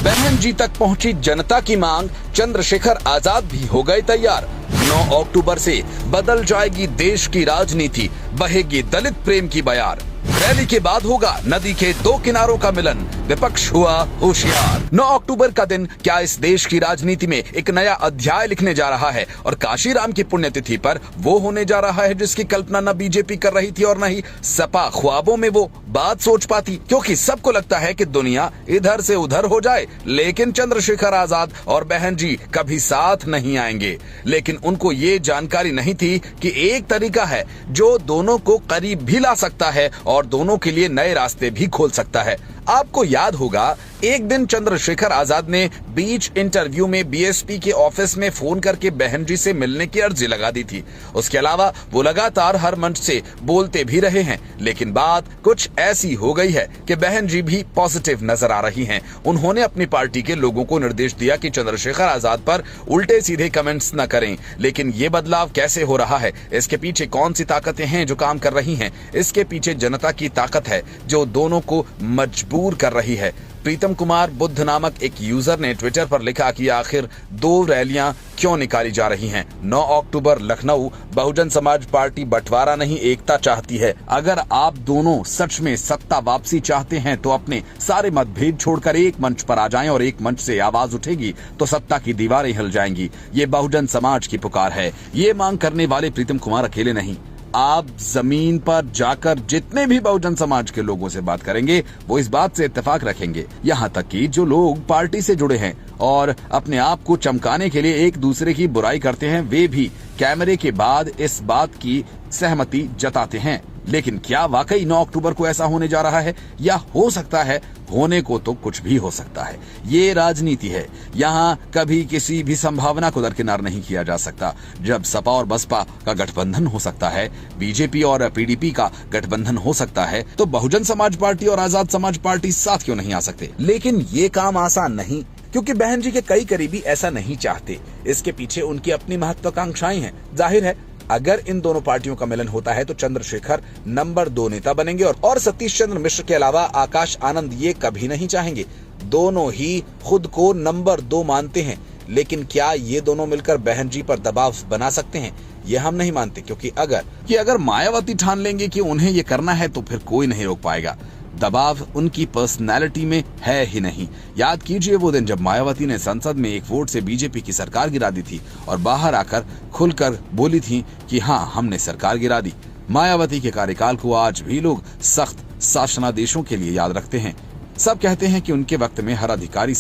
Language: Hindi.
बहन जी तक पहुंची जनता की मांग, चंद्रशेखर आजाद भी हो गए तैयार। 9 अक्टूबर से बदल जाएगी देश की राजनीति, बहेगी दलित प्रेम की बयार। रैली के बाद होगा नदी के 2 किनारों का मिलन, विपक्ष हुआ होशियार। 9 अक्टूबर का दिन क्या इस देश की राजनीति में एक नया अध्याय लिखने जा रहा है, और काशीराम की पुण्यतिथि पर वो होने जा रहा है जिसकी कल्पना न बीजेपी कर रही थी और न ही सपा ख्वाबों में वो बात सोच पाती, क्योंकि सबको लगता है कि दुनिया इधर से उधर हो जाए, लेकिन चंद्रशेखर आजाद और बहन जी कभी साथ नहीं आएंगे। लेकिन उनको ये जानकारी नहीं थी कि एक तरीका है जो दोनों को करीब भी ला सकता है और दोनों के लिए नए रास्ते भी खोल सकता है। आपको याद होगा, एक दिन चंद्रशेखर आजाद ने बीच इंटरव्यू में बीएसपी के ऑफिस में फोन करके बहन जी से मिलने की अर्जी लगा दी थी। उसके अलावा वो लगातार हर मंच से बोलते भी रहे हैं, लेकिन बात कुछ ऐसी हो गई है कि बहन जी भी पॉजिटिव नजर आ रही हैं। उन्होंने अपनी पार्टी के लोगों को निर्देश दिया कि चंद्रशेखर आजाद पर उल्टे सीधे कमेंट्स न करें। लेकिन ये बदलाव कैसे हो रहा है, इसके पीछे कौन सी ताकतें हैं जो काम कर रही हैं, इसके पीछे जनता की ताकत है जो दोनों को मजबूर कर रही है। प्रीतम कुमार बुद्ध नामक एक यूजर ने ट्विटर पर लिखा कि आखिर 2 रैलियां क्यों निकाली जा रही हैं। 9 अक्टूबर लखनऊ, बहुजन समाज पार्टी बंटवारा नहीं एकता चाहती है। अगर आप दोनों सच में सत्ता वापसी चाहते हैं तो अपने सारे मतभेद छोड़कर एक मंच पर आ जाएं, और एक मंच से आवाज उठेगी तो सत्ता की दीवारें हिल जाएंगी। ये बहुजन समाज की पुकार है। ये मांग करने वाले प्रीतम कुमार अकेले नहीं। आप जमीन पर जाकर जितने भी बहुजन समाज के लोगों से बात करेंगे वो इस बात से इत्तेफाक रखेंगे, यहाँ तक कि जो लोग पार्टी से जुड़े हैं और अपने आप को चमकाने के लिए एक दूसरे की बुराई करते हैं, वे भी कैमरे के बाद इस बात की सहमति जताते हैं। लेकिन क्या वाकई 9 अक्टूबर को ऐसा होने जा रहा है, या हो सकता है? होने को तो कुछ भी हो सकता है। ये राजनीति है, यहाँ कभी किसी भी संभावना को दरकिनार नहीं किया जा सकता। जब सपा और बसपा का गठबंधन हो सकता है, बीजेपी और पीडीपी का गठबंधन हो सकता है, तो बहुजन समाज पार्टी और आजाद समाज पार्टी साथ क्यों नहीं आ सकते? लेकिन ये काम आसान नहीं, क्योंकि बहन जी के कई करीबी ऐसा नहीं चाहते। इसके पीछे उनकी अपनी महत्वाकांक्षाएं हैं। जाहिर है, अगर इन दोनों पार्टियों का मिलन होता है तो चंद्रशेखर नंबर 2 नेता बनेंगे, और सतीश चंद्र मिश्र के अलावा आकाश आनंद ये कभी नहीं चाहेंगे। दोनों ही खुद को नंबर 2 मानते हैं। लेकिन क्या ये दोनों मिलकर बहन जी पर दबाव बना सकते हैं? ये हम नहीं मानते, क्योंकि अगर मायावती ठान लेंगे कि उन्हें ये करना है तो फिर कोई नहीं रोक पाएगा। दबाव उनकी पर्सनैलिटी में है ही नहीं। याद कीजिए वो दिन जब मायावती ने संसद में एक वोट से बीजेपी की सरकार गिरा दी थी और बाहर आकर खुलकर बोली थी कि हाँ, हमने सरकार गिरा दी। मायावती के कार्यकाल को आज भी लोग सख्त शासनादेशों के लिए याद रखते हैं। सब कहते हैं कि उनके वक्त में हर अधिकारी